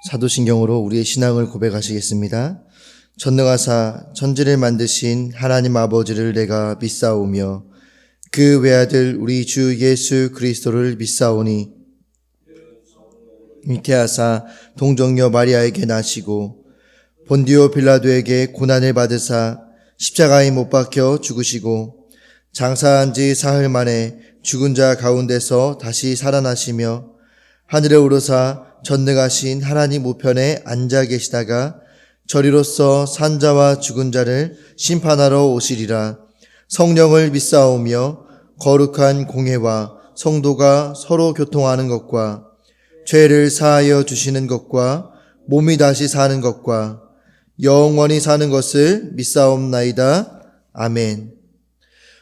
사도신경으로 우리의 신앙을 고백하시겠습니다. 전능하사 천지를 만드신 하나님 아버지를 내가 믿사오며 그 외아들 우리 주 예수 그리스도를 믿사오니 잉태하사 동정녀 마리아에게 나시고 본디오 빌라도에게 고난을 받으사 십자가에 못 박혀 죽으시고 장사한 지 사흘 만에 죽은 자 가운데서 다시 살아나시며 하늘에 오르사 전능하신 하나님 우편에 앉아 계시다가 저리로서 산자와 죽은 자를 심판하러 오시리라. 성령을 믿사오며 거룩한 공회와 성도가 서로 교통하는 것과 죄를 사하여 주시는 것과 몸이 다시 사는 것과 영원히 사는 것을 믿사옵나이다. 아멘.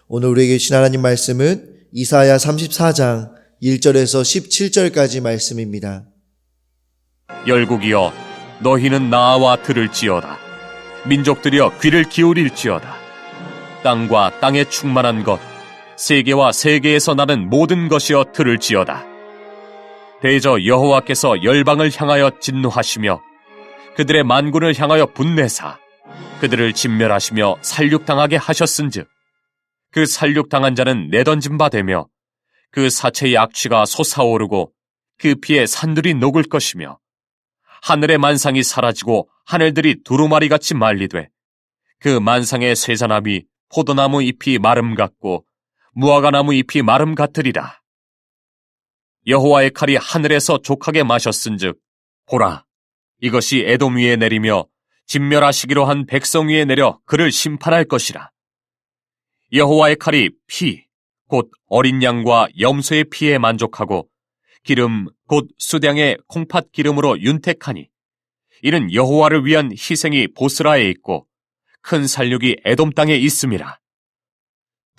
오늘 우리에게 주신 하나님 말씀은 이사야 34장 1절에서 17절까지 말씀입니다. 열국이여 너희는 나와 들을지어다. 민족들이여 귀를 기울일지어다. 땅과 땅에 충만한 것, 세계와 세계에서 나는 모든 것이여 들을지어다. 대저 여호와께서 열방을 향하여 진노하시며 그들의 만군을 향하여 분내사 그들을 진멸하시며 살육당하게 하셨은즉 그 살육당한 자는 내던진 바 되며 그 사체의 악취가 솟아오르고 그 피에 산들이 녹을 것이며 하늘의 만상이 사라지고 하늘들이 두루마리같이 말리되 그 만상의 쇠자나무 포도나무 잎이 마름 같고 무화과나무 잎이 마름 같으리라. 여호와의 칼이 하늘에서 족하게 마셨은즉 보라 이것이 에돔 위에 내리며 진멸하시기로 한 백성 위에 내려 그를 심판할 것이라. 여호와의 칼이 피 곧 어린 양과 염소의 피에 만족하고 기름 곧 수량의 콩팥 기름으로 윤택하니 이는 여호와를 위한 희생이 보스라에 있고 큰 살육이 에돔 땅에 있음이라.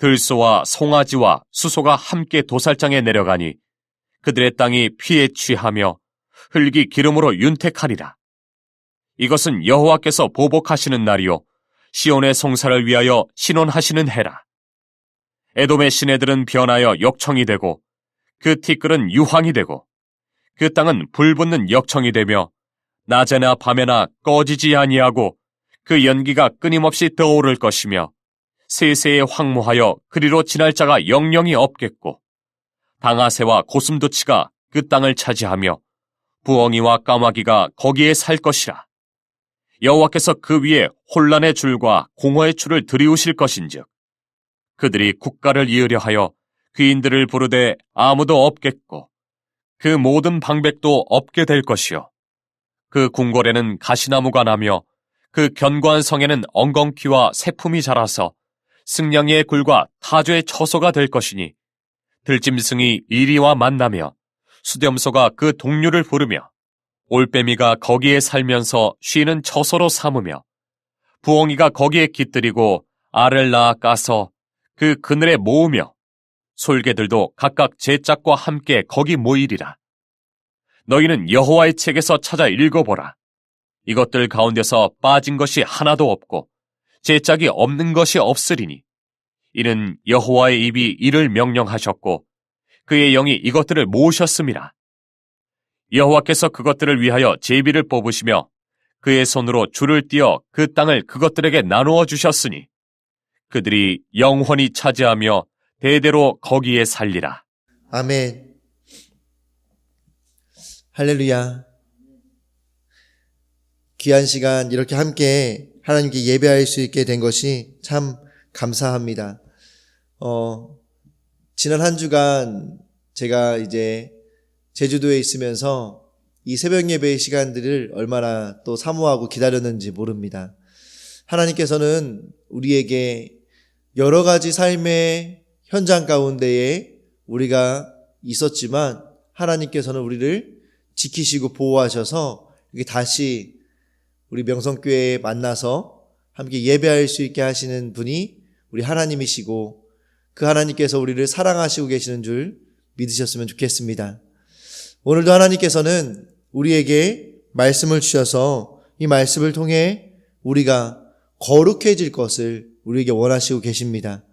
들소와 송아지와 수소가 함께 도살장에 내려가니 그들의 땅이 피에 취하며 흙이 기름으로 윤택하리라. 이것은 여호와께서 보복하시는 날이요 시온의 성사를 위하여 신원하시는 해라. 에돔의 시내들은 변하여 역청이 되고 그 티끌은 유황이 되고 그 땅은 불붙는 역청이 되며 낮에나 밤에나 꺼지지 아니하고 그 연기가 끊임없이 떠오를 것이며 세세에 황무하여 그리로 지날 자가 영영이 없겠고 방아새와 고슴도치가 그 땅을 차지하며 부엉이와 까마귀가 거기에 살 것이라. 여호와께서 그 위에 혼란의 줄과 공허의 줄을 들이우실 것인즉 그들이 국가를 이으려 하여 귀인들을 부르되 아무도 없겠고 그 모든 방백도 없게 될 것이요 그 궁궐에는 가시나무가 나며 그 견고한 성에는 엉겅퀴와 새품이 자라서 승냥이의 굴과 타조의 처소가 될 것이니 들짐승이 이리와 만나며 수렴소가 그 동류를 부르며 올빼미가 거기에 살면서 쉬는 처소로 삼으며 부엉이가 거기에 깃들이고 알을 낳아 까서 그 그늘에 모으며 솔개들도 각각 제 짝과 함께 거기 모이리라. 너희는 여호와의 책에서 찾아 읽어보라. 이것들 가운데서 빠진 것이 하나도 없고 제 짝이 없는 것이 없으리니 이는 여호와의 입이 이를 명령하셨고 그의 영이 이것들을 모으셨음이라. 여호와께서 그것들을 위하여 제비를 뽑으시며 그의 손으로 줄을 띄어 그 땅을 그것들에게 나누어 주셨으니 그들이 영원히 차지하며 대대로 거기에 살리라. 아멘. 할렐루야. 귀한 시간 이렇게 함께 하나님께 예배할 수 있게 된 것이 참 감사합니다. 지난 한 주간 제가 이제 제주도에 있으면서 이 새벽 예배의 시간들을 얼마나 또 사모하고 기다렸는지 모릅니다. 하나님께서는 우리에게 여러 가지 삶의 현장 가운데에 우리가 있었지만 하나님께서는 우리를 지키시고 보호하셔서 이렇게 다시 우리 명성교회에 만나서 함께 예배할 수 있게 하시는 분이 우리 하나님이시고 그 하나님께서 우리를 사랑하시고 계시는 줄 믿으셨으면 좋겠습니다. 오늘도 하나님께서는 우리에게 말씀을 주셔서 이 말씀을 통해 우리가 거룩해질 것을 우리에게 원하시고 계십니다.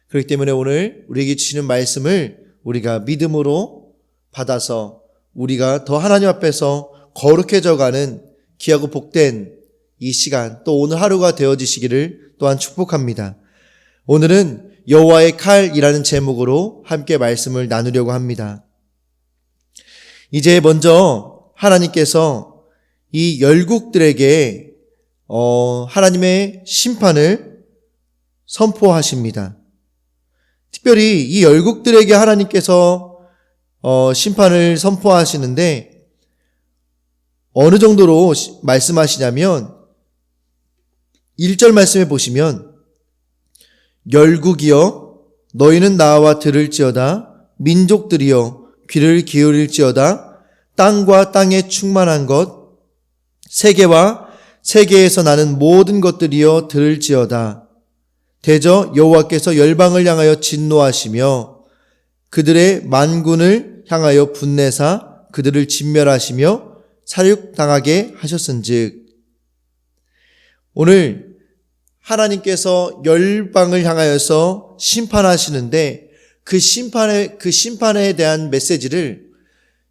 그렇기 때문에 오늘 우리에게 주시는 말씀을 우리가 믿음으로 받아서 우리가 더 하나님 앞에서 거룩해져가는 귀하고 복된 이 시간, 또 오늘 하루가 되어지시기를 또한 축복합니다. 오늘은 여호와의 칼이라는 제목으로 함께 말씀을 나누려고 합니다. 이제 먼저 하나님께서 이 열국들에게 하나님의 심판을 선포하십니다. 특별히 이 열국들에게 하나님께서 심판을 선포하시는데 어느 정도로 말씀하시냐면 1절 말씀에 보시면 열국이여 너희는 나와 들을지어다 민족들이여 귀를 기울일지어다 땅과 땅에 충만한 것 세계와 세계에서 나는 모든 것들이여 들을지어다 대저 여호와께서 열방을 향하여 진노하시며 그들의 만군을 향하여 분내사 그들을 진멸하시며 살육당하게 하셨은즉. 오늘 하나님께서 열방을 향하여서 심판하시는데 그 심판에 대한 메시지를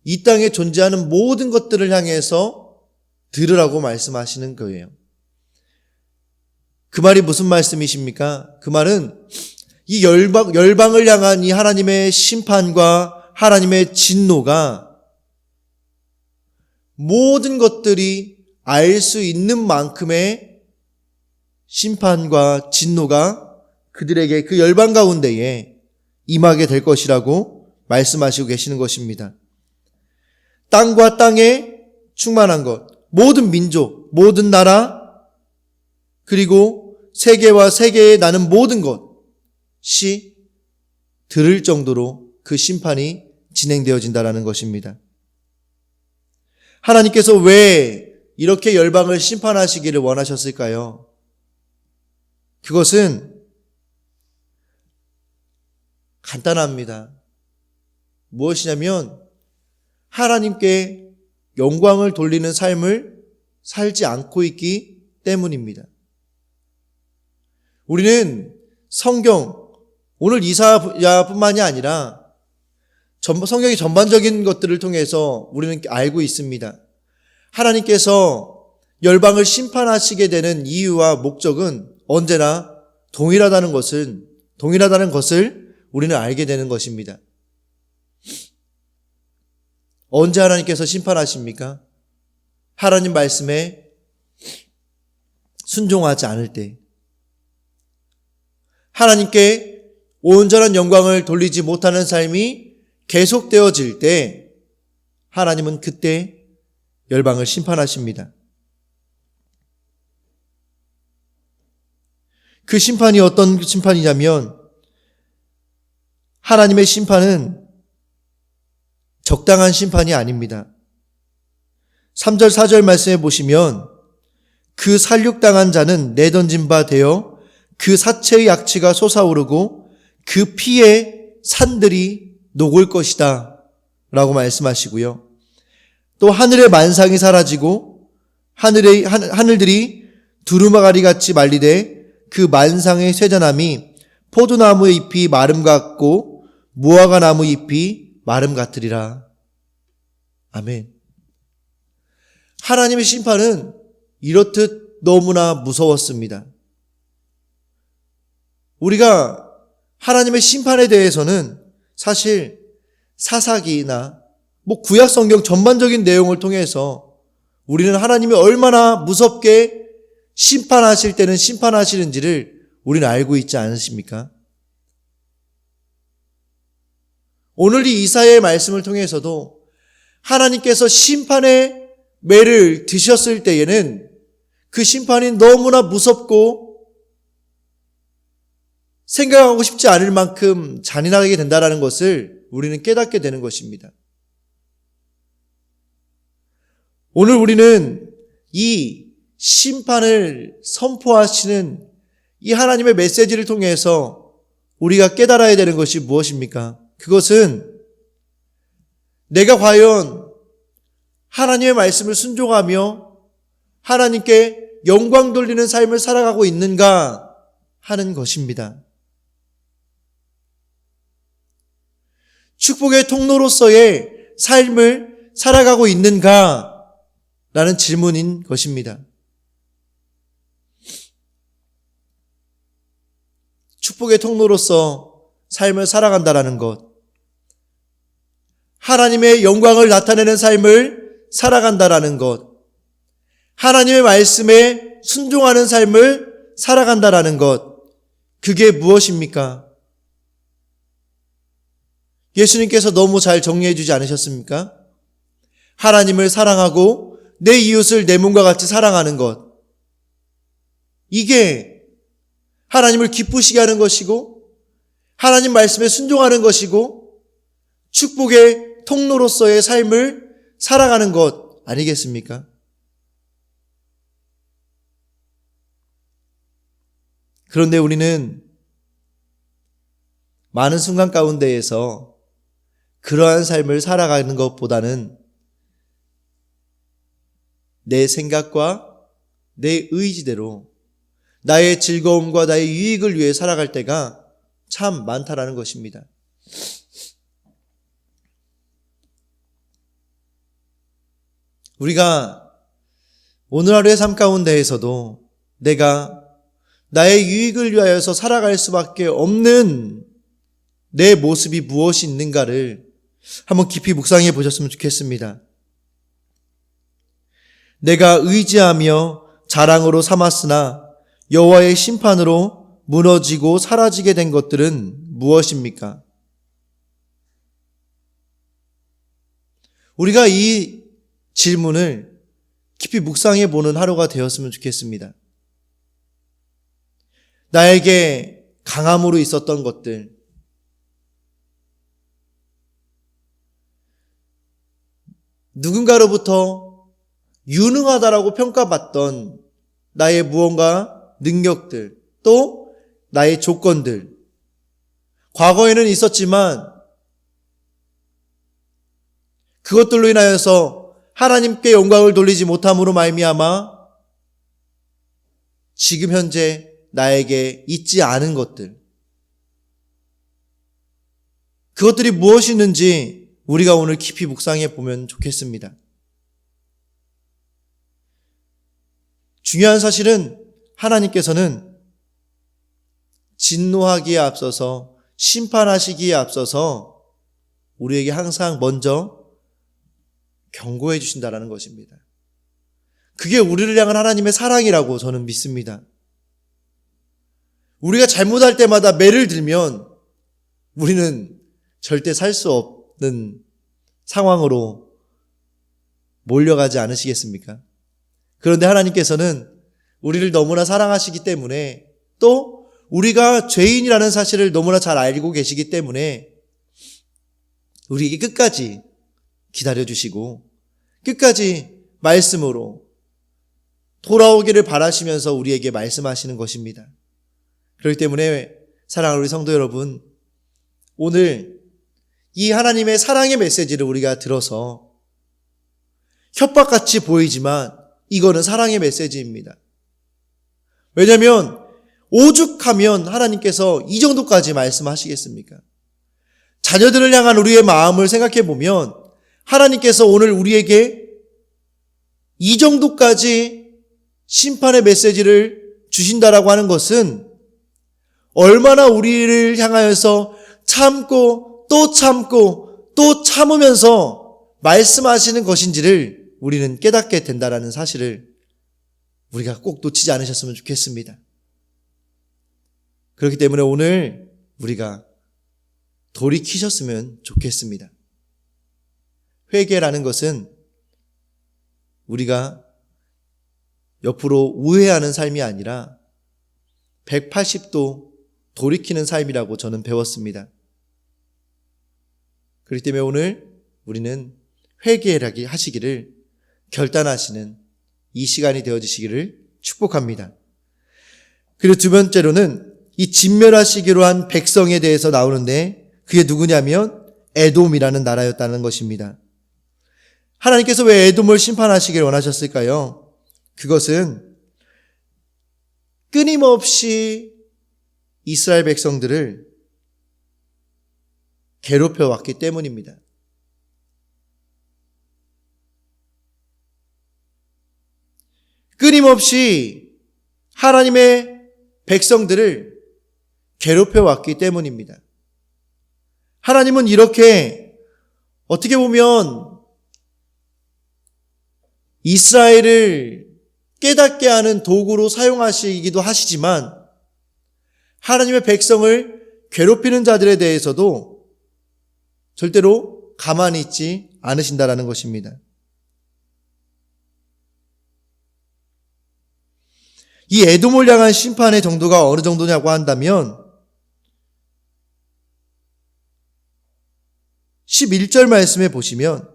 이 땅에 존재하는 모든 것들을 향해서 들으라고 말씀하시는 거예요. 그 말이 무슨 말씀이십니까? 그 말은 이 열방을 향한 이 하나님의 심판과 하나님의 진노가 모든 것들이 알 수 있는 만큼의 심판과 진노가 그들에게 그 열방 가운데에 임하게 될 것이라고 말씀하시고 계시는 것입니다. 땅과 땅에 충만한 것, 모든 민족, 모든 나라, 그리고 세계와 세계에 나는 모든 것이 들을 정도로 그 심판이 진행되어진다라는 것입니다. 하나님께서 왜 이렇게 열방을 심판하시기를 원하셨을까요? 그것은 간단합니다. 무엇이냐면 하나님께 영광을 돌리는 삶을 살지 않고 있기 때문입니다. 우리는 성경, 오늘 이사야뿐만이 아니라 성경의 전반적인 것들을 통해서 우리는 알고 있습니다. 하나님께서 열방을 심판하시게 되는 이유와 목적은 언제나 동일하다는 것을 우리는 알게 되는 것입니다. 언제 하나님께서 심판하십니까? 하나님 말씀에 순종하지 않을 때, 하나님께 온전한 영광을 돌리지 못하는 삶이 계속되어질 때 하나님은 그때 열방을 심판하십니다. 그 심판이 어떤 심판이냐면 하나님의 심판은 적당한 심판이 아닙니다. 3절 4절 말씀해 보시면 그 살육당한 자는 내던진 바 되어 그 사체의 약취가 솟아오르고 그 피에 산들이 녹을 것이다 라고 말씀하시고요. 또 하늘의 만상이 사라지고 하늘들이 두루마가리 같이 말리되 그 만상의 쇠잔함이 포도나무의 잎이 마름 같고 무화과 나무 잎이 마름 같으리라. 아멘. 하나님의 심판은 이렇듯 너무나 무서웠습니다. 우리가 하나님의 심판에 대해서는 사실 사사기나 구약 성경 전반적인 내용을 통해서 우리는 하나님이 얼마나 무섭게 심판하실 때는 심판하시는지를 우리는 알고 있지 않으십니까? 오늘 이 이사야의 말씀을 통해서도 하나님께서 심판의 매를 드셨을 때에는 그 심판이 너무나 무섭고 생각하고 싶지 않을 만큼 잔인하게 된다는 것을 우리는 깨닫게 되는 것입니다. 오늘 우리는 이 심판을 선포하시는 이 하나님의 메시지를 통해서 우리가 깨달아야 되는 것이 무엇입니까? 그것은 내가 과연 하나님의 말씀을 순종하며 하나님께 영광 돌리는 삶을 살아가고 있는가 하는 것입니다. 축복의 통로로서의 삶을 살아가고 있는가 라는 질문인 것입니다. 축복의 통로로서 삶을 살아간다라는 것, 하나님의 영광을 나타내는 삶을 살아간다라는 것, 하나님의 말씀에 순종하는 삶을 살아간다라는 것, 그게 무엇입니까? 예수님께서 너무 잘 정리해 주지 않으셨습니까? 하나님을 사랑하고 내 이웃을 내 몸과 같이 사랑하는 것, 이게 하나님을 기쁘시게 하는 것이고 하나님 말씀에 순종하는 것이고 축복의 통로로서의 삶을 살아가는 것 아니겠습니까? 그런데 우리는 많은 순간 가운데에서 그러한 삶을 살아가는 것보다는 내 생각과 내 의지대로 나의 즐거움과 나의 유익을 위해 살아갈 때가 참 많다라는 것입니다. 우리가 오늘 하루의 삶 가운데에서도 내가 나의 유익을 위하여서 살아갈 수밖에 없는 내 모습이 무엇이 있는가를 한번 깊이 묵상해 보셨으면 좋겠습니다. 내가 의지하며 자랑으로 삼았으나 여호와의 심판으로 무너지고 사라지게 된 것들은 무엇입니까? 우리가 이 질문을 깊이 묵상해 보는 하루가 되었으면 좋겠습니다. 나에게 강함으로 있었던 것들, 누군가로부터 유능하다라고 평가받던 나의 무언가 능력들, 또 나의 조건들, 과거에는 있었지만 그것들로 인하여서 하나님께 영광을 돌리지 못함으로 말미암아 지금 현재 나에게 있지 않은 것들, 그것들이 무엇이 있는지 우리가 오늘 깊이 묵상해 보면 좋겠습니다. 중요한 사실은 하나님께서는 진노하기에 앞서서 심판하시기에 앞서서 우리에게 항상 먼저 경고해 주신다는 것입니다. 그게 우리를 향한 하나님의 사랑이라고 저는 믿습니다. 우리가 잘못할 때마다 매를 들면 우리는 절대 살 수 없는 상황으로 몰려가지 않으시겠습니까? 그런데 하나님께서는 우리를 너무나 사랑하시기 때문에 또 우리가 죄인이라는 사실을 너무나 잘 알고 계시기 때문에 우리에게 끝까지 기다려주시고 끝까지 말씀으로 돌아오기를 바라시면서 우리에게 말씀하시는 것입니다. 그렇기 때문에 사랑하는 우리 성도 여러분, 오늘 이 하나님의 사랑의 메시지를 우리가 들어서 협박같이 보이지만 이거는 사랑의 메시지입니다. 왜냐하면 오죽하면 하나님께서 이 정도까지 말씀하시겠습니까? 자녀들을 향한 우리의 마음을 생각해 보면 하나님께서 오늘 우리에게 이 정도까지 심판의 메시지를 주신다라고 하는 것은 얼마나 우리를 향하여서 참고 또 참고 또 참으면서 말씀하시는 것인지를 우리는 깨닫게 된다라는 사실을 우리가 꼭 놓치지 않으셨으면 좋겠습니다. 그렇기 때문에 오늘 우리가 돌이키셨으면 좋겠습니다. 회개라는 것은 우리가 옆으로 우회하는 삶이 아니라 180도 돌이키는 삶이라고 저는 배웠습니다. 그렇기 때문에 오늘 우리는 회개하시기를 결단하시는 이 시간이 되어지시기를 축복합니다. 그리고 두 번째로는 이 진멸하시기로 한 백성에 대해서 나오는데 그게 누구냐면 에돔이라는 나라였다는 것입니다. 하나님께서 왜 에돔을 심판하시기를 원하셨을까요? 그것은 끊임없이 이스라엘 백성들을 괴롭혀 왔기 때문입니다. 끊임없이 하나님의 백성들을 괴롭혀 왔기 때문입니다. 하나님은 이렇게 어떻게 보면 이스라엘을 깨닫게 하는 도구로 사용하시기도 하시지만 하나님의 백성을 괴롭히는 자들에 대해서도 절대로 가만히 있지 않으신다라는 것입니다. 이 에돔을 향한 심판의 정도가 어느 정도냐고 한다면 11절 말씀에 보시면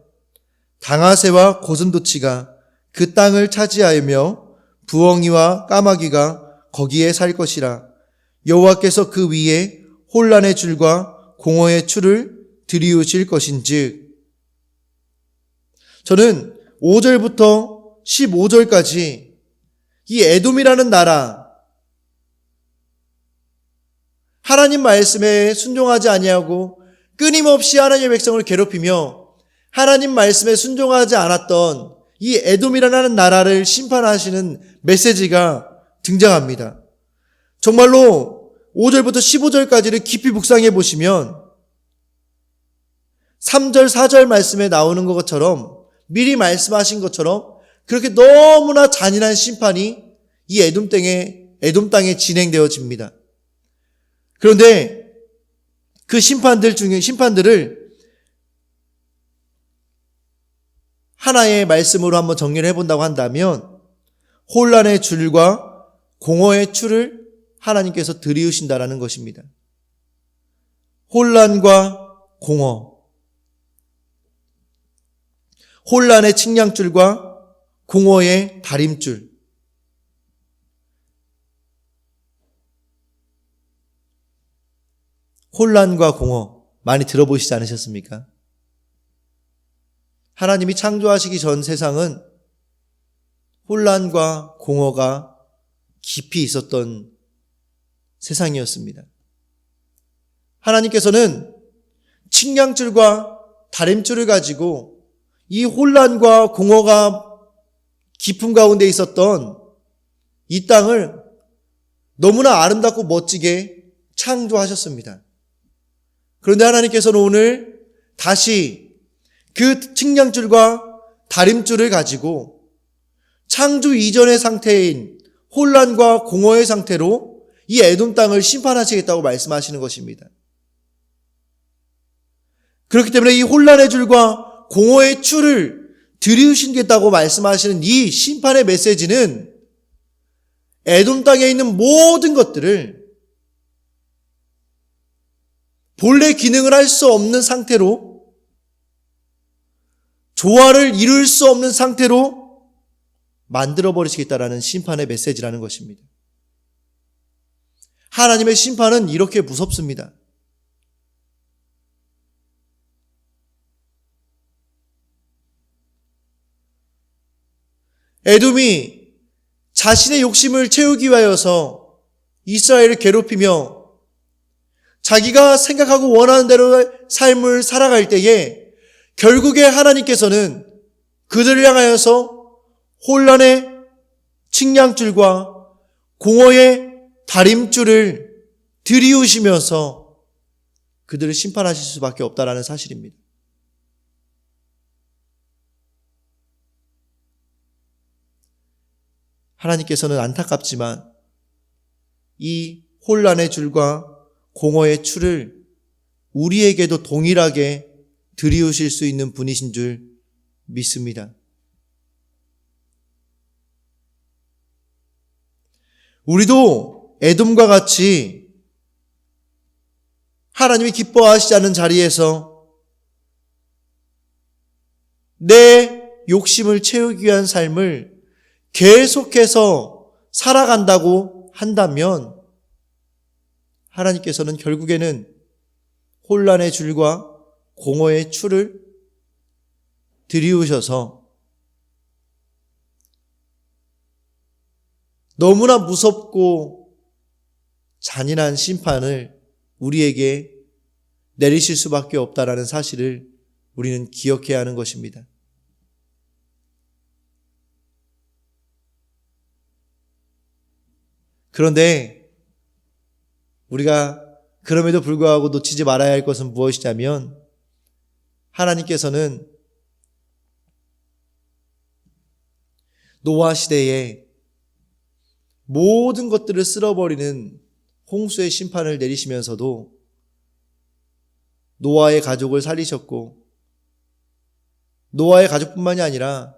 당아새와 고슴도치가 그 땅을 차지하며 부엉이와 까마귀가 거기에 살 것이라. 여호와께서 그 위에 혼란의 줄과 공허의 추를 들이우실 것인즉. 저는 5절부터 15절까지 이 에돔이라는 나라, 하나님 말씀에 순종하지 아니하고 끊임없이 하나님의 백성을 괴롭히며 하나님 말씀에 순종하지 않았던 이 에돔이라는 나라를 심판하시는 메시지가 등장합니다. 정말로 5절부터 15절까지를 깊이 묵상해 보시면 3절, 4절 말씀에 나오는 것처럼 미리 말씀하신 것처럼 그렇게 너무나 잔인한 심판이 이 에돔 땅에 진행되어집니다. 그런데 그 심판들을 하나의 말씀으로 한번 정리를 해본다고 한다면 혼란의 줄과 공허의 추를 하나님께서 들이우신다라는 것입니다. 혼란과 공허, 혼란의 측량줄과 공허의 다림줄. 혼란과 공허 많이 들어보시지 않으셨습니까? 하나님이 창조하시기 전 세상은 혼란과 공허가 깊이 있었던 세상이었습니다. 하나님께서는 측량줄과 다림줄을 가지고 이 혼란과 공허가 깊음 가운데 있었던 이 땅을 너무나 아름답고 멋지게 창조하셨습니다. 그런데 하나님께서는 오늘 다시 그 측량줄과 다림줄을 가지고 창조 이전의 상태인 혼란과 공허의 상태로 이 에돔 땅을 심판하시겠다고 말씀하시는 것입니다. 그렇기 때문에 이 혼란의 줄과 공허의 추를 들이우시겠다고 말씀하시는 이 심판의 메시지는 에돔 땅에 있는 모든 것들을 본래 기능을 할 수 없는 상태로, 조화를 이룰 수 없는 상태로 만들어버리시겠다라는 심판의 메시지라는 것입니다. 하나님의 심판은 이렇게 무섭습니다. 에돔이 자신의 욕심을 채우기 위하여서 이스라엘을 괴롭히며 자기가 생각하고 원하는 대로의 삶을 살아갈 때에 결국에 하나님께서는 그들을 향하여서 혼란의 측량줄과 공허의 다림줄을 들이우시면서 그들을 심판하실 수밖에 없다라는 사실입니다. 하나님께서는 안타깝지만 이 혼란의 줄과 공허의 추를 우리에게도 동일하게 들이우실 수 있는 분이신 줄 믿습니다. 우리도 에돔과 같이 하나님이 기뻐하시지 않는 자리에서 내 욕심을 채우기 위한 삶을 계속해서 살아간다고 한다면 하나님께서는 결국에는 혼란의 줄과 공허의 추를 들이우셔서 너무나 무섭고 잔인한 심판을 우리에게 내리실 수밖에 없다라는 사실을 우리는 기억해야 하는 것입니다. 그런데 우리가 그럼에도 불구하고 놓치지 말아야 할 것은 무엇이냐면 하나님께서는 노아 시대에 모든 것들을 쓸어버리는 홍수의 심판을 내리시면서도 노아의 가족을 살리셨고 노아의 가족뿐만이 아니라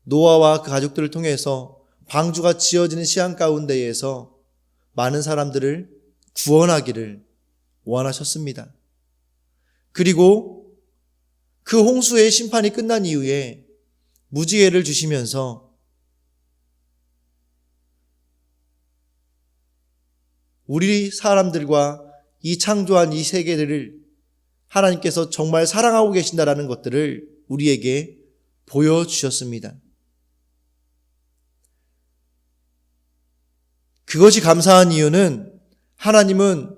노아와 그 가족들을 통해서 방주가 지어지는 시간 가운데에서 많은 사람들을 구원하기를 원하셨습니다. 그리고 그 홍수의 심판이 끝난 이후에 무지개를 주시면서 우리 사람들과 이 창조한 이 세계들을 하나님께서 정말 사랑하고 계신다라는 것들을 우리에게 보여주셨습니다. 그것이 감사한 이유는 하나님은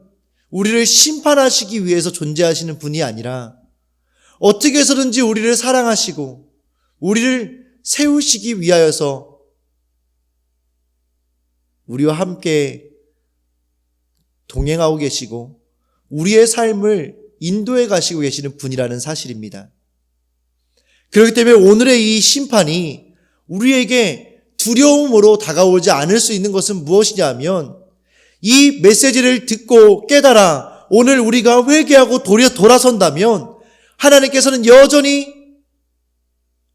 우리를 심판하시기 위해서 존재하시는 분이 아니라 어떻게 해서든지 우리를 사랑하시고 우리를 세우시기 위하여서 우리와 함께 동행하고 계시고 우리의 삶을 인도해 가시고 계시는 분이라는 사실입니다. 그렇기 때문에 오늘의 이 심판이 우리에게 두려움으로 다가오지 않을 수 있는 것은 무엇이냐 하면 이 메시지를 듣고 깨달아 오늘 우리가 회개하고 돌아선다면 하나님께서는 여전히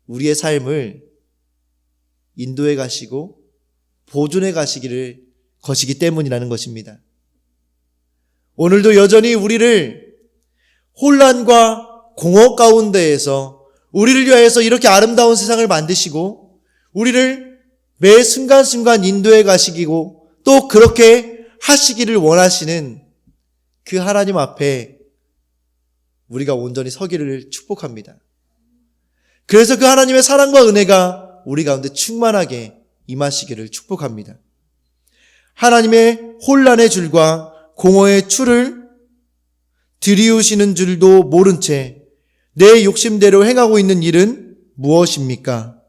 우리의 삶을 인도해 가시고 보존해 가시기를 것이기 때문이라는 것입니다. 오늘도 여전히 우리를 혼란과 공허 가운데에서 우리를 위하여서 이렇게 아름다운 세상을 만드시고 우리를 매 순간순간 인도해 가시고 또 그렇게 하시기를 원하시는 그 하나님 앞에 우리가 온전히 서기를 축복합니다. 그래서 그 하나님의 사랑과 은혜가 우리 가운데 충만하게 임하시기를 축복합니다. 하나님의 혼란의 줄과 공허의 추를 들이우시는 줄도 모른 채 내 욕심대로 행하고 있는 일은 무엇입니까?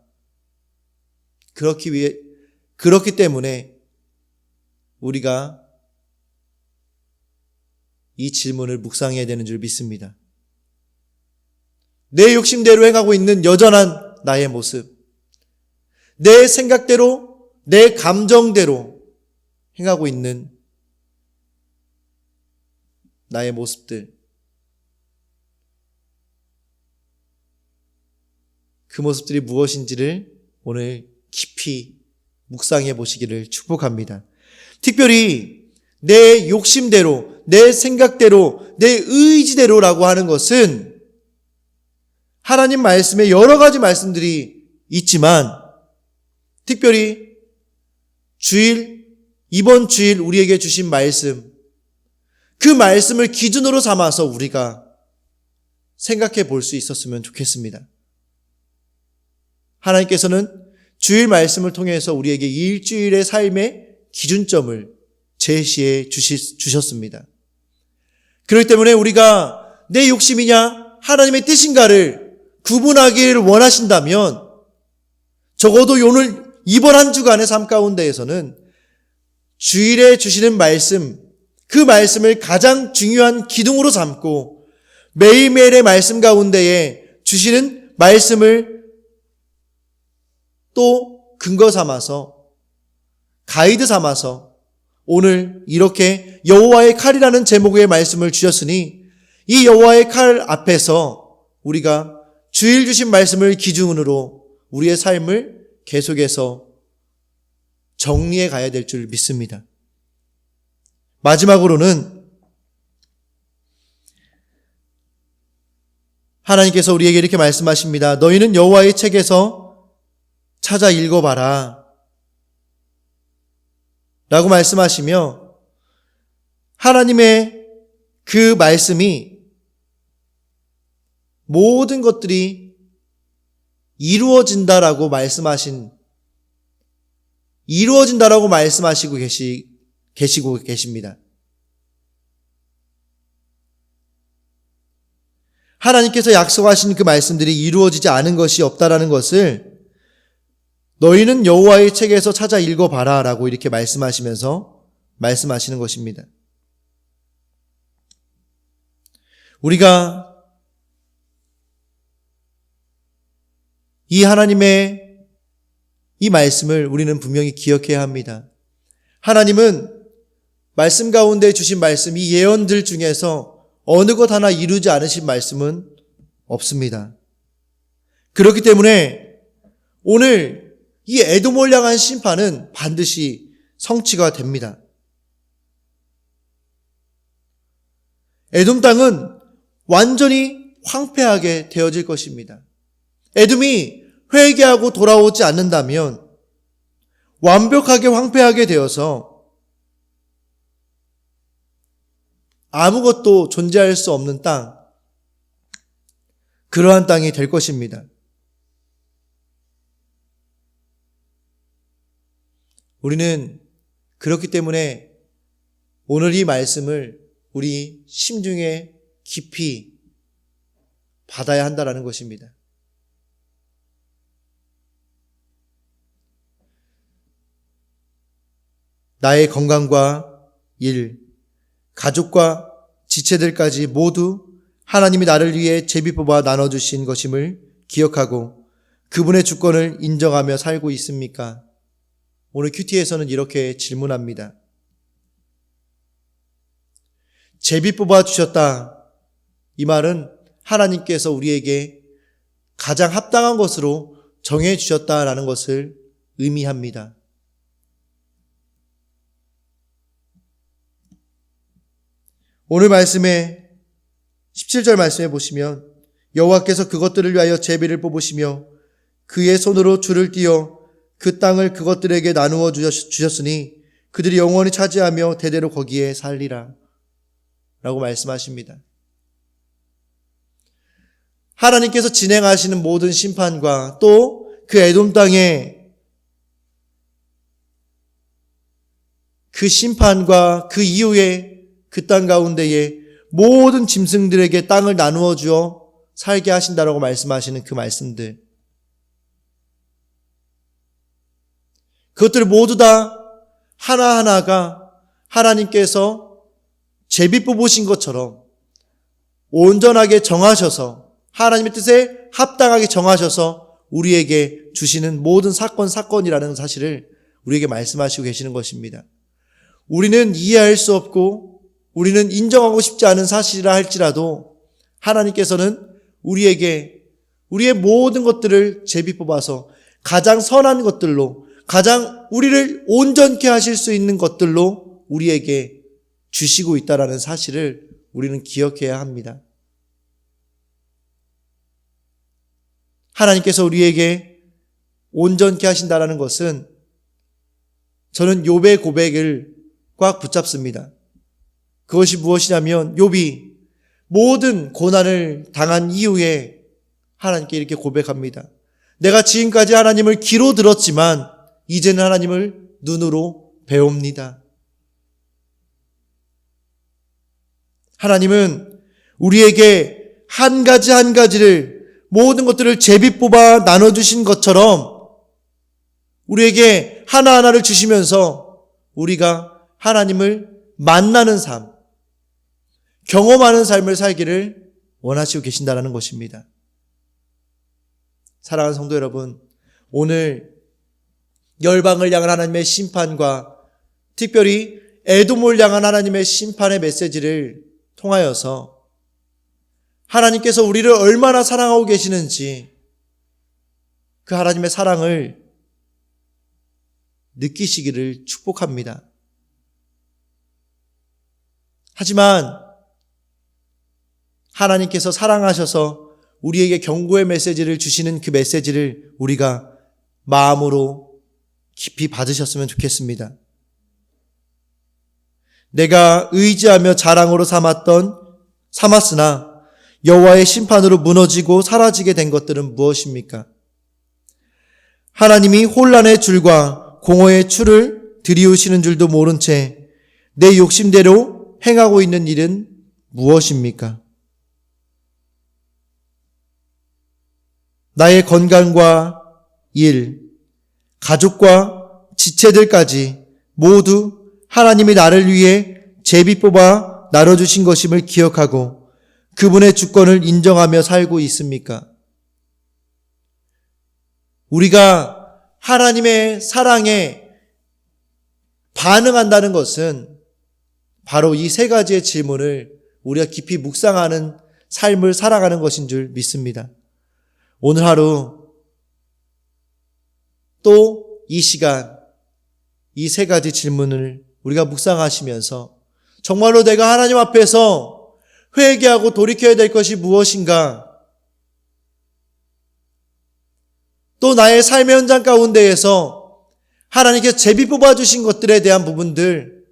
그렇기 때문에 우리가 이 질문을 묵상해야 되는 줄 믿습니다. 내 욕심대로 행하고 있는 여전한 나의 모습, 내 생각대로, 내 감정대로 행하고 있는 나의 모습들, 그 모습들이 무엇인지를 오늘 깊이 묵상해 보시기를 축복합니다. 특별히 내 욕심대로, 내 생각대로, 내 의지대로라고 하는 것은 하나님 말씀에 여러 가지 말씀들이 있지만 특별히 이번 주일 우리에게 주신 말씀, 그 말씀을 기준으로 삼아서 우리가 생각해 볼 수 있었으면 좋겠습니다. 하나님께서는 주일 말씀을 통해서 우리에게 일주일의 삶의 기준점을 제시해 주셨습니다. 그렇기 때문에 우리가 내 욕심이냐 하나님의 뜻인가를 구분하기를 원하신다면 적어도 오늘 이번 한 주간의 삶 가운데에서는 주일에 주시는 말씀, 그 말씀을 가장 중요한 기둥으로 삼고 매일매일의 말씀 가운데에 주시는 말씀을 또 근거 삼아서 가이드 삼아서 오늘 이렇게 여호와의 칼이라는 제목의 말씀을 주셨으니 이 여호와의 칼 앞에서 우리가 주일 주신 말씀을 기준으로 우리의 삶을 계속해서 정리해 가야 될 줄 믿습니다. 마지막으로는 하나님께서 우리에게 이렇게 말씀하십니다. 너희는 여호와의 책에서 찾아 읽어봐라 라고 말씀하시며 하나님의 그 말씀이 모든 것들이 이루어진다라고 말씀하시고 계시고 계십니다. 하나님께서 약속하신 그 말씀들이 이루어지지 않은 것이 없다라는 것을 너희는 여호와의 책에서 찾아 읽어봐라 라고 이렇게 말씀하시면서 말씀하시는 것입니다. 우리가 이 하나님의 이 말씀을 우리는 분명히 기억해야 합니다. 하나님은 말씀 가운데 주신 말씀, 이 예언들 중에서 어느 것 하나 이루지 않으신 말씀은 없습니다. 그렇기 때문에 오늘 이 에돔을 향한 심판은 반드시 성취가 됩니다. 에돔 땅은 완전히 황폐하게 되어질 것입니다. 에돔이 회개하고 돌아오지 않는다면 완벽하게 황폐하게 되어서 아무것도 존재할 수 없는 땅, 그러한 땅이 될 것입니다. 우리는 그렇기 때문에 오늘 이 말씀을 우리 심중에 깊이 받아야 한다라는 것입니다. 나의 건강과 일, 가족과 지체들까지 모두 하나님이 나를 위해 제비 뽑아 나눠주신 것임을 기억하고 그분의 주권을 인정하며 살고 있습니까? 오늘 큐티에서는 이렇게 질문합니다. 제비 뽑아 주셨다. 이 말은 하나님께서 우리에게 가장 합당한 것으로 정해 주셨다라는 것을 의미합니다. 오늘 말씀에 17절 말씀에 보시면 여호와께서 그것들을 위하여 제비를 뽑으시며 그의 손으로 줄을 띄어 그 땅을 그것들에게 나누어 주셨으니 그들이 영원히 차지하며 대대로 거기에 살리라 라고 말씀하십니다. 하나님께서 진행하시는 모든 심판과 또 그 에돔 땅의 그 심판과 그 이후에 그 땅 가운데에 모든 짐승들에게 땅을 나누어 주어 살게 하신다라고 말씀하시는 그 말씀들, 그것들 모두 다 하나하나가 하나님께서 제비 뽑으신 것처럼 온전하게 정하셔서 하나님의 뜻에 합당하게 정하셔서 우리에게 주시는 모든 사건이라는 사실을 우리에게 말씀하시고 계시는 것입니다. 우리는 이해할 수 없고 우리는 인정하고 싶지 않은 사실이라 할지라도 하나님께서는 우리에게 우리의 모든 것들을 제비 뽑아서 가장 선한 것들로, 가장 우리를 온전케 하실 수 있는 것들로 우리에게 주시고 있다는 사실을 우리는 기억해야 합니다. 하나님께서 우리에게 온전케 하신다는 것은 저는 욥의 고백을 꽉 붙잡습니다. 그것이 무엇이냐면 욥이 모든 고난을 당한 이후에 하나님께 이렇게 고백합니다. 내가 지금까지 하나님을 귀로 들었지만 이제는 하나님을 눈으로 배웁니다. 하나님은 우리에게 한 가지 한 가지를 모든 것들을 제비 뽑아 나눠주신 것처럼 우리에게 하나하나를 주시면서 우리가 하나님을 만나는 삶, 경험하는 삶을 살기를 원하시고 계신다는 것입니다. 사랑하는 성도 여러분, 오늘 열방을 향한 하나님의 심판과 특별히 에돔을 향한 하나님의 심판의 메시지를 통하여서 하나님께서 우리를 얼마나 사랑하고 계시는지 그 하나님의 사랑을 느끼시기를 축복합니다. 하지만 하나님께서 사랑하셔서 우리에게 경고의 메시지를 주시는 그 메시지를 우리가 마음으로 깊이 받으셨으면 좋겠습니다. 내가 의지하며 자랑으로 삼았으나 여호와의 심판으로 무너지고 사라지게 된 것들은 무엇입니까? 하나님이 혼란의 줄과 공허의 추를 들이우시는 줄도 모른 채 내 욕심대로 행하고 있는 일은 무엇입니까? 나의 건강과 일, 가족과 지체들까지 모두 하나님이 나를 위해 제비 뽑아 나눠주신 것임을 기억하고 그분의 주권을 인정하며 살고 있습니까? 우리가 하나님의 사랑에 반응한다는 것은 바로 이 세 가지의 질문을 우리가 깊이 묵상하는 삶을 살아가는 것인 줄 믿습니다. 오늘 하루 또 이 시간 이 세 가지 질문을 우리가 묵상하시면서 정말로 내가 하나님 앞에서 회개하고 돌이켜야 될 것이 무엇인가? 또 나의 삶의 현장 가운데에서 하나님께 제비 뽑아주신 것들에 대한 부분들,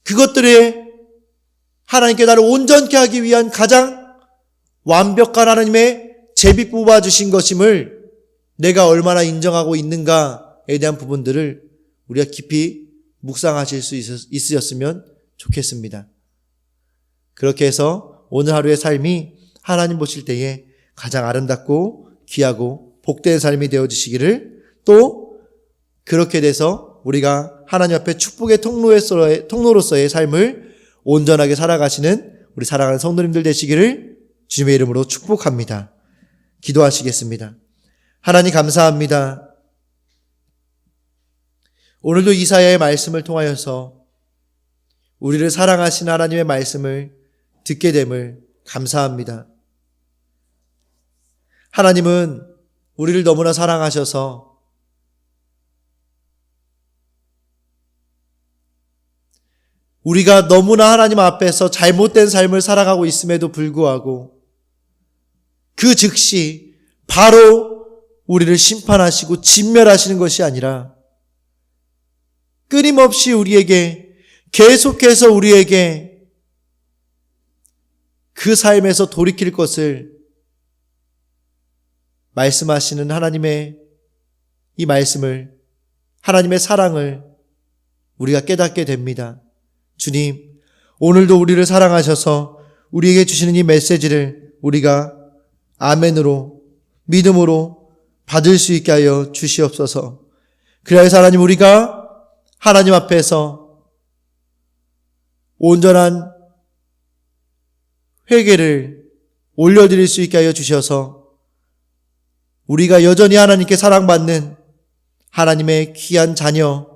그것들에 하나님께 나를 온전케 하기 위한 가장 완벽한 하나님의 제비 뽑아주신 것임을 내가 얼마나 인정하고 있는가에 대한 부분들을 우리가 깊이 묵상하실 수 있으셨으면 좋겠습니다. 그렇게 해서 오늘 하루의 삶이 하나님 보실 때에 가장 아름답고 귀하고 복된 삶이 되어지시기를, 또 그렇게 돼서 우리가 하나님 앞에 축복의 통로로서의 삶을 온전하게 살아가시는 우리 사랑하는 성도님들 되시기를 주님의 이름으로 축복합니다. 기도하시겠습니다. 하나님 감사합니다. 오늘도 이사야의 말씀을 통하여서 우리를 사랑하신 하나님의 말씀을 듣게 됨을 감사합니다. 하나님은 우리를 너무나 사랑하셔서 우리가 너무나 하나님 앞에서 잘못된 삶을 살아가고 있음에도 불구하고 그 즉시 바로 우리를 심판하시고 진멸하시는 것이 아니라 끊임없이 우리에게, 계속해서 우리에게 그 삶에서 돌이킬 것을 말씀하시는 하나님의 이 말씀을, 하나님의 사랑을 우리가 깨닫게 됩니다. 주님, 오늘도 우리를 사랑하셔서 우리에게 주시는 이 메시지를 우리가 아멘으로, 믿음으로 받을 수 있게 하여 주시옵소서. 그래서 하나님, 우리가 하나님 앞에서 온전한 회개를 올려드릴 수 있게 하여 주셔서 우리가 여전히 하나님께 사랑받는 하나님의 귀한 자녀,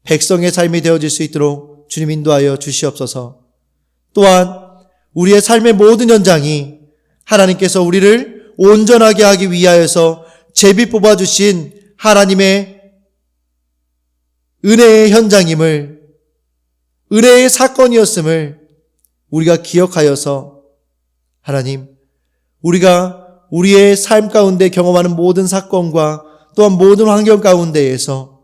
백성의 삶이 되어질 수 있도록 주님 인도하여 주시옵소서. 또한 우리의 삶의 모든 현장이 하나님께서 우리를 온전하게 하기 위하여서 제비 뽑아주신 하나님의 은혜의 현장임을, 은혜의 사건이었음을 우리가 기억하여서 하나님, 우리가 우리의 삶 가운데 경험하는 모든 사건과 또한 모든 환경 가운데에서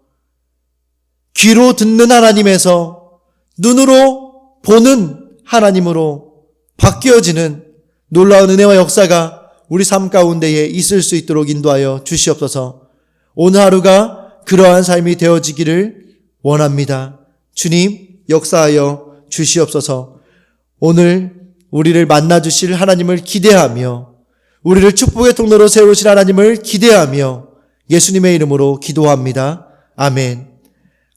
귀로 듣는 하나님에서 눈으로 보는 하나님으로 바뀌어지는 놀라운 은혜와 역사가 우리 삶 가운데에 있을 수 있도록 인도하여 주시옵소서. 오늘 하루가 그러한 삶이 되어지기를 원합니다. 주님, 역사하여 주시옵소서. 오늘 우리를 만나주실 하나님을 기대하며 우리를 축복의 통로로 세우실 하나님을 기대하며 예수님의 이름으로 기도합니다. 아멘.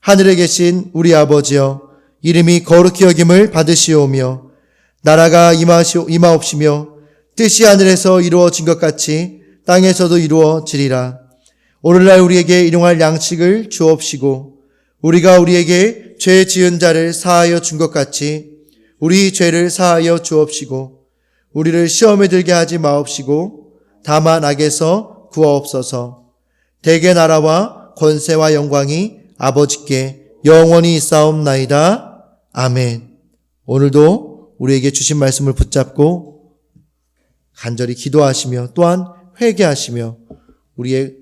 하늘에 계신 우리 아버지여, 이름이 거룩히 여김을 받으시오며 나라가 임하옵시며 뜻이 하늘에서 이루어진 것 같이 땅에서도 이루어지리라. 오늘날 우리에게 일용할 양식을 주옵시고 우리가 우리에게 죄 지은 자를 사하여 준 것 같이 우리 죄를 사하여 주옵시고 우리를 시험에 들게 하지 마옵시고 다만 악에서 구하옵소서. 대개 나라와 권세와 영광이 아버지께 영원히 있사옵나이다. 아멘. 오늘도 우리에게 주신 말씀을 붙잡고 간절히 기도하시며 또한 회개하시며 우리의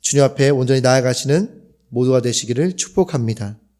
주님 앞에 온전히 나아가시는 모두가 되시기를 축복합니다.